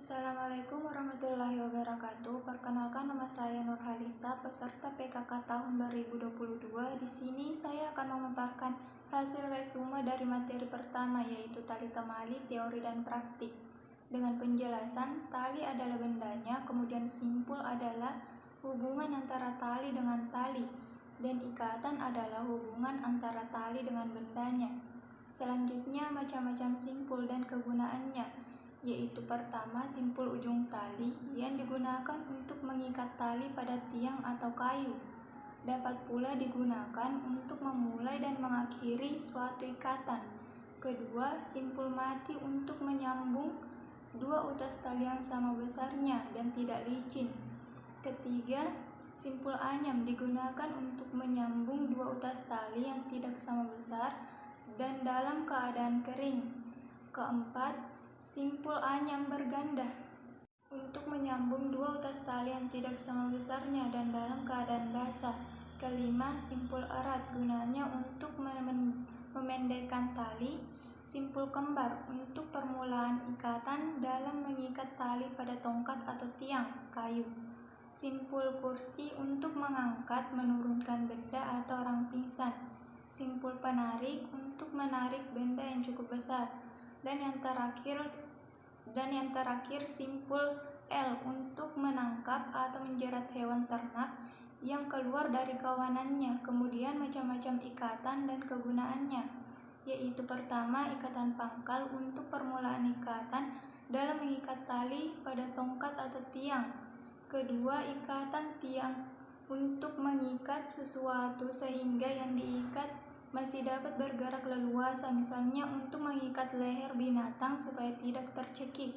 Assalamualaikum warahmatullahi wabarakatuh. Perkenalkan, nama saya Nurhalisa, peserta PKK tahun 2022. Di sini saya akan memaparkan hasil resume dari materi pertama, yaitu tali temali, teori dan praktik. Dengan penjelasan, tali adalah bendanya, kemudian simpul adalah hubungan antara tali dengan tali, dan ikatan adalah hubungan antara tali dengan bendanya. Selanjutnya, macam-macam simpul dan kegunaannya, yaitu pertama, simpul ujung tali yang digunakan untuk mengikat tali pada tiang atau kayu. Dapat pula digunakan untuk memulai dan mengakhiri suatu ikatan. Kedua, simpul mati untuk menyambung dua utas tali yang sama besarnya dan tidak licin. Ketiga, simpul anyam digunakan untuk menyambung dua utas tali yang tidak sama besar dan dalam keadaan kering. Keempat, simpul anyam berganda untuk menyambung dua utas tali yang tidak sama besarnya dan dalam keadaan basah. Kelima, simpul erat gunanya untuk memendekkan tali. Simpul kembar untuk permulaan ikatan dalam mengikat tali pada tongkat atau tiang kayu. Simpul kursi untuk mengangkat menurunkan benda atau orang pingsan. Simpul penarik untuk menarik benda yang cukup besar. Dan yang terakhir simpul L untuk menangkap atau menjerat hewan ternak yang keluar dari kawanannya. Kemudian macam-macam ikatan dan kegunaannya, yaitu pertama, ikatan pangkal untuk permulaan ikatan dalam mengikat tali pada tongkat atau tiang. Kedua, ikatan tiang untuk mengikat sesuatu sehingga yang diikat masih dapat bergerak leluasa, misalnya untuk mengikat leher binatang supaya tidak tercekik.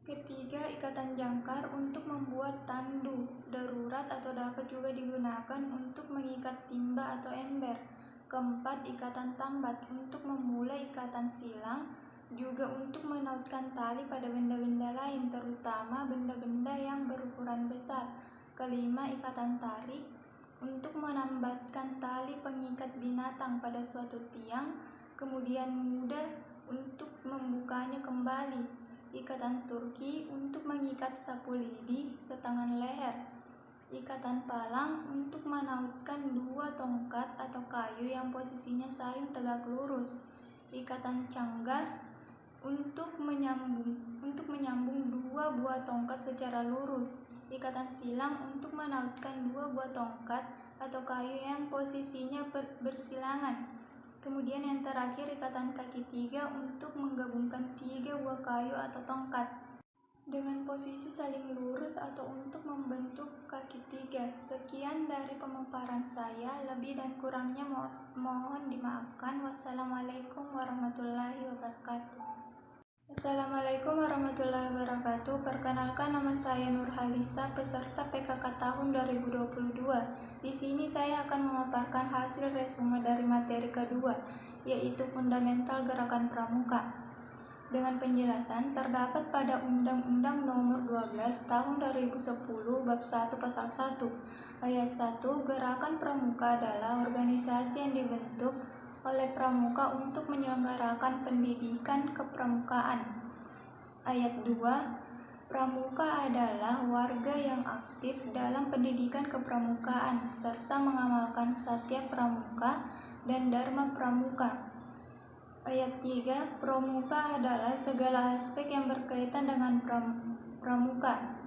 Ketiga, ikatan jangkar untuk membuat tandu darurat atau dapat juga digunakan untuk mengikat timba atau ember. Keempat, ikatan tambat untuk memulai ikatan silang, juga untuk menautkan tali pada benda-benda lain, terutama benda-benda yang berukuran besar. Kelima, ikatan tarik untuk menambatkan tali pengikat binatang pada suatu tiang, kemudian mudah untuk membukanya kembali. Ikatan turki untuk mengikat sapu lidi setangan leher. Ikatan palang untuk menautkan dua tongkat atau kayu yang posisinya saling tegak lurus. Ikatan canggah untuk menyambung dua buah tongkat secara lurus. Ikatan silang untuk menautkan dua buah tongkat atau kayu yang posisinya bersilangan. Kemudian yang terakhir, ikatan kaki tiga untuk menggabungkan tiga buah kayu atau tongkat dengan posisi saling lurus atau untuk membentuk kaki tiga. Sekian dari pemaparan saya, lebih dan kurangnya mohon dimaafkan. Wassalamualaikum warahmatullahi wabarakatuh. Assalamualaikum warahmatullahi wabarakatuh. Perkenalkan, nama saya Nurhalisa, peserta PKK tahun 2022. Di sini saya akan memaparkan hasil resume dari materi kedua, yaitu fundamental gerakan pramuka. Dengan penjelasan, terdapat pada Undang-Undang Nomor 12 Tahun 2010 Bab 1 Pasal 1 Ayat 1, gerakan pramuka adalah organisasi yang dibentuk oleh pramuka untuk menyelenggarakan pendidikan kepramukaan. Ayat 2, pramuka adalah warga yang aktif dalam pendidikan kepramukaan serta mengamalkan satya pramuka dan dharma pramuka. Ayat 3, pramuka adalah segala aspek yang berkaitan dengan pramuka.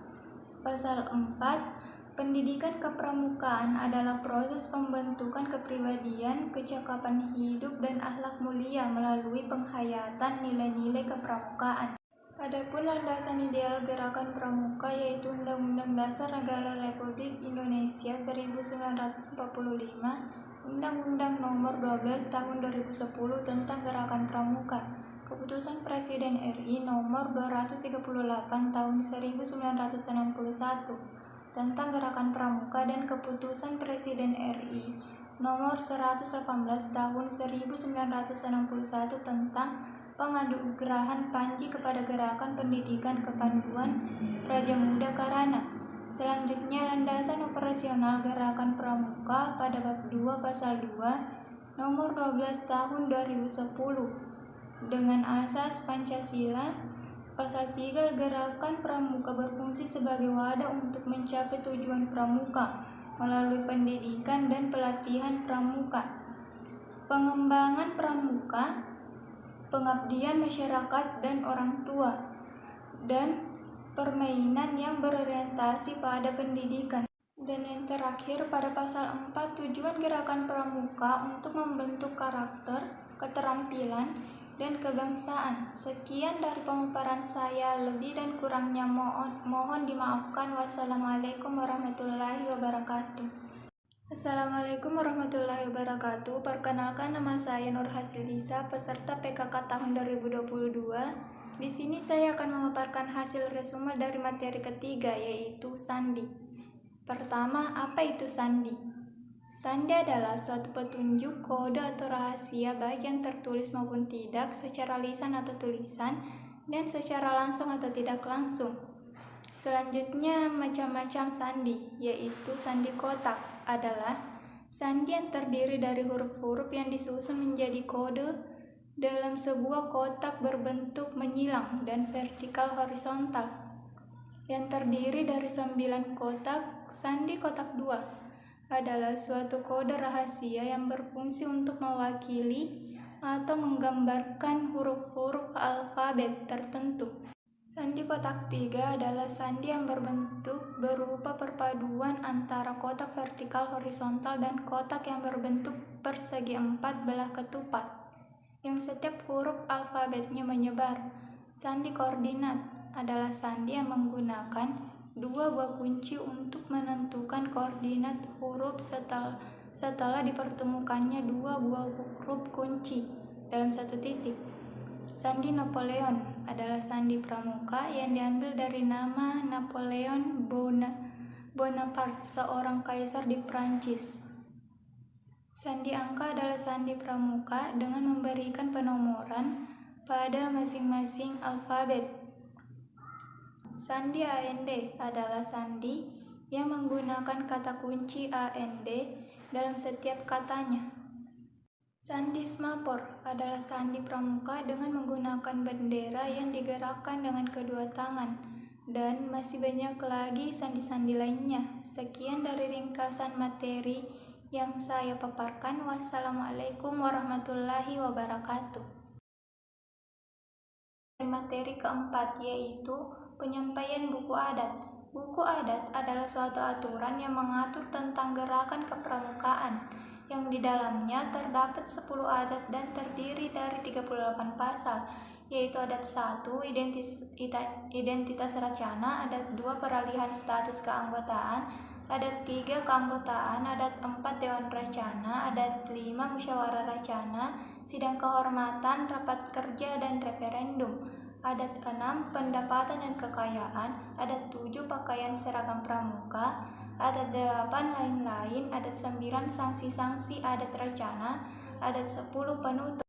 Pasal 4, pendidikan kepramukaan adalah proses pembentukan kepribadian, kecakapan hidup, dan akhlak mulia melalui penghayatan nilai-nilai kepramukaan. Adapun landasan ideal gerakan pramuka yaitu Undang-Undang Dasar Negara Republik Indonesia 1945, Undang-Undang Nomor 12 Tahun 2010 tentang Gerakan Pramuka, Keputusan Presiden RI Nomor 238 Tahun 1961 tentang Gerakan Pramuka, dan Keputusan Presiden RI Nomor 118 Tahun 1961 tentang penganugerahan Panji kepada Gerakan Pendidikan Kepanduan Praja Muda Karana. Selanjutnya, landasan operasional Gerakan Pramuka pada Bab 2 Pasal 2 Nomor 12 Tahun 2010 dengan asas Pancasila, Pasal 3, gerakan pramuka berfungsi sebagai wadah untuk mencapai tujuan pramuka melalui pendidikan dan pelatihan pramuka, pengembangan pramuka, pengabdian masyarakat dan orang tua, dan permainan yang berorientasi pada pendidikan. Dan yang terakhir, pada pasal 4, tujuan gerakan pramuka untuk membentuk karakter, keterampilan, dan kebangsaan. Sekian dari pemaparan saya, lebih dan kurangnya mohon dimaafkan. Wassalamualaikum warahmatullahi wabarakatuh. Assalamualaikum warahmatullahi wabarakatuh. Perkenalkan, nama saya Nur Hasilisa, peserta PKK tahun 2022. Di sini saya akan memaparkan hasil resume dari materi ketiga, yaitu sandi. Pertama, apa itu sandi? Sandi adalah suatu petunjuk, kode atau rahasia baik yang tertulis maupun tidak secara lisan atau tulisan dan secara langsung atau tidak langsung. Selanjutnya, macam-macam sandi, yaitu sandi kotak adalah sandi yang terdiri dari huruf-huruf yang disusun menjadi kode dalam sebuah kotak berbentuk menyilang dan vertikal horizontal yang terdiri dari 9 kotak. Sandi kotak 2 adalah suatu kode rahasia yang berfungsi untuk mewakili atau menggambarkan huruf-huruf alfabet tertentu. Sandi kotak 3 adalah sandi yang berbentuk berupa perpaduan antara kotak vertikal horizontal dan kotak yang berbentuk persegi 4 belah ketupat, yang setiap huruf alfabetnya menyebar. Sandi koordinat adalah sandi yang menggunakan dua buah kunci untuk menentukan koordinat huruf setelah dipertemukannya dua buah huruf kunci dalam satu titik. Sandi Napoleon adalah sandi pramuka yang diambil dari nama Napoleon Bonaparte, seorang kaisar di Prancis. Sandi angka adalah sandi pramuka dengan memberikan penomoran pada masing-masing alfabet. Sandi AND adalah sandi yang menggunakan kata kunci AND dalam setiap katanya. Sandi Smapor adalah sandi pramuka dengan menggunakan bendera yang digerakkan dengan kedua tangan, dan masih banyak lagi sandi-sandi lainnya. Sekian dari ringkasan materi yang saya paparkan. Wassalamualaikum warahmatullahi wabarakatuh. Materi keempat, yaitu penyampaian buku adat. Buku adat adalah suatu aturan yang mengatur tentang gerakan kepramukaan, yang di dalamnya terdapat 10 adat dan terdiri dari 38 pasal, yaitu adat 1, identitas racana, adat 2, peralihan status keanggotaan, adat 3, keanggotaan, adat 4, dewan racana, adat 5, musyawarah racana, sidang kehormatan, rapat kerja, dan referendum. Adat 6, pendapatan dan kekayaan. Adat 7, pakaian seragam pramuka. Adat 8, lain-lain. Adat 9, sanksi-sanksi adat racana. Adat 10, penutup.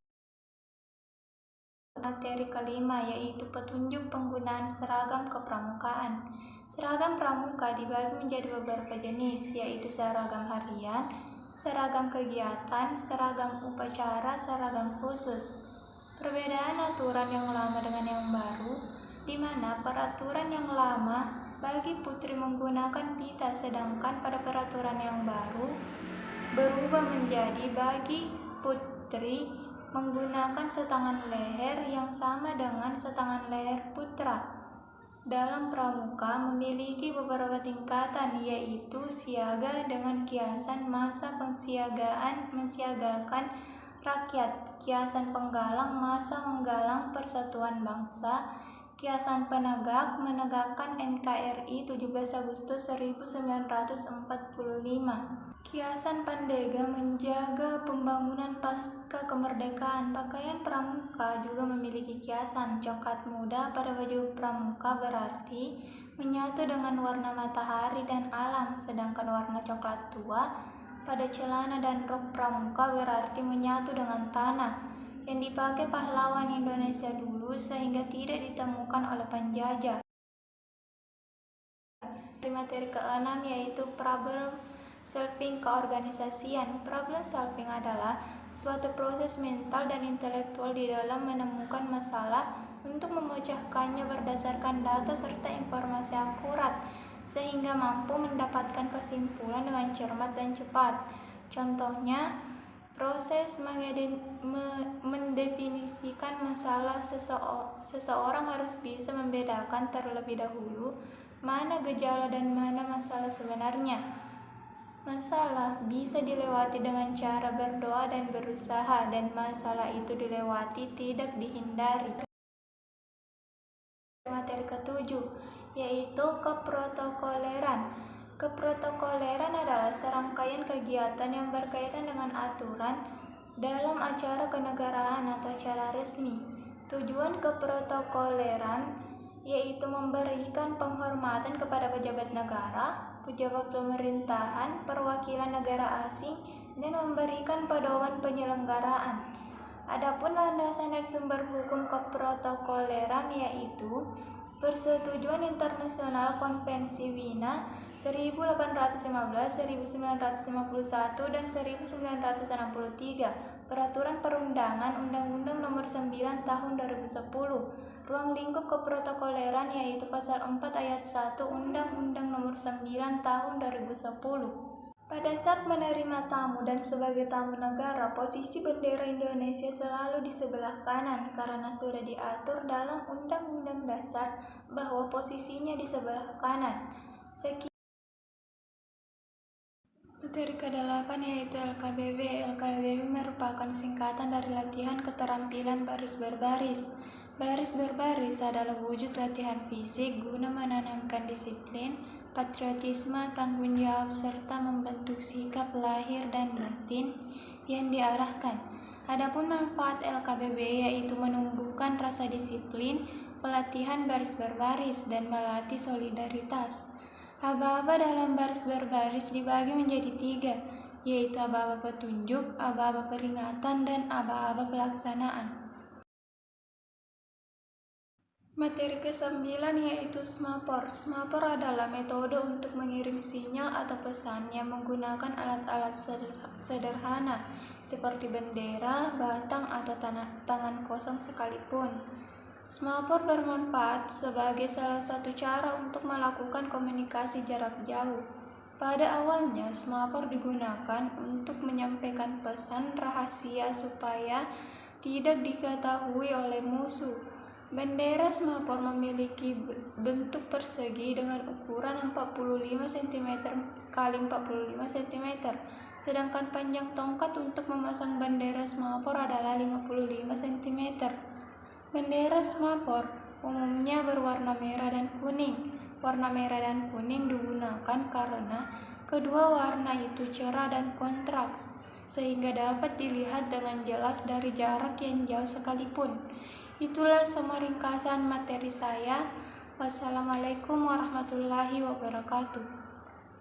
Materi kelima, yaitu petunjuk penggunaan seragam kepramukaan. Seragam pramuka dibagi menjadi beberapa jenis, yaitu seragam harian, seragam kegiatan, seragam upacara, seragam khusus. Perbedaan aturan yang lama dengan yang baru, di mana peraturan yang lama bagi putri menggunakan pita, sedangkan pada peraturan yang baru berubah menjadi bagi putri menggunakan setangan leher yang sama dengan setangan leher putra. Dalam pramuka memiliki beberapa tingkatan, yaitu siaga dengan kiasan masa mensiagakan rakyat, kiasan penggalang masa menggalang persatuan bangsa, kiasan penegak menegakkan NKRI 17 Agustus 1945, kiasan pandega menjaga pembangunan pasca kemerdekaan. Pakaian pramuka juga memiliki kiasan. Coklat muda pada baju pramuka berarti menyatu dengan warna matahari dan alam, sedangkan warna coklat tua pada celana dan rok pramuka berarti menyatu dengan tanah yang dipakai pahlawan Indonesia dulu sehingga tidak ditemukan oleh penjajah. Materi ke-6, yaitu problem solving keorganisasian. Problem solving adalah suatu proses mental dan intelektual di dalam menemukan masalah untuk memecahkannya berdasarkan data serta informasi akurat, sehingga mampu mendapatkan kesimpulan dengan cermat dan cepat. Contohnya, proses mendefinisikan masalah. Seseorang harus bisa membedakan terlebih dahulu mana gejala dan mana masalah sebenarnya. Masalah bisa dilewati dengan cara berdoa dan berusaha, dan masalah itu dilewati tidak dihindari. Materi ketujuh, yaitu keprotokoleran. Keprotokoleran adalah serangkaian kegiatan yang berkaitan dengan aturan dalam acara kenegaraan atau acara resmi. Tujuan keprotokoleran yaitu memberikan penghormatan kepada pejabat negara, pejabat pemerintahan, perwakilan negara asing, dan memberikan pedoman penyelenggaraan. Adapun landasan dan sumber hukum keprotokoleran yaitu Persetujuan Internasional Konvensi Wina 1815, 1951, dan 1963, Peraturan Perundangan Undang-Undang Nomor 9 Tahun 2010, Ruang lingkup keprotokoleran yaitu Pasal 4 Ayat 1 Undang-Undang Nomor 9 Tahun 2010. Pada saat menerima tamu dan sebagai tamu negara, posisi bendera Indonesia selalu di sebelah kanan karena sudah diatur dalam Undang-Undang Dasar bahwa posisinya di sebelah kanan. Materi ke-8 yaitu LKBB. LKBB merupakan singkatan dari latihan keterampilan baris berbaris. Baris berbaris adalah wujud latihan fisik guna menanamkan disiplin, patriotisme, tanggung jawab, serta membentuk sikap lahir dan batin yang diarahkan. Adapun manfaat LKBB yaitu menumbuhkan rasa disiplin, pelatihan baris berbaris, dan melatih solidaritas. Aba-aba dalam baris berbaris dibagi menjadi 3, yaitu aba-aba petunjuk, aba-aba peringatan, dan aba-aba pelaksanaan. Materi ke-9 yaitu SMAPOR. SMAPOR adalah metode untuk mengirim sinyal atau pesan yang menggunakan alat-alat sederhana seperti bendera, batang, atau tangan kosong sekalipun. SMAPOR bermanfaat sebagai salah satu cara untuk melakukan komunikasi jarak jauh. Pada awalnya, SMAPOR digunakan untuk menyampaikan pesan rahasia supaya tidak diketahui oleh musuh. Bendera SMAPOR memiliki bentuk persegi dengan ukuran 45 cm x 45 cm, sedangkan panjang tongkat untuk memasang bendera SMAPOR adalah 55 cm. Bendera SMAPOR umumnya berwarna merah dan kuning. Warna merah dan kuning digunakan karena kedua warna itu cerah dan kontras, sehingga dapat dilihat dengan jelas dari jarak yang jauh sekalipun. Itulah semua ringkasan materi saya. Wassalamualaikum warahmatullahi wabarakatuh.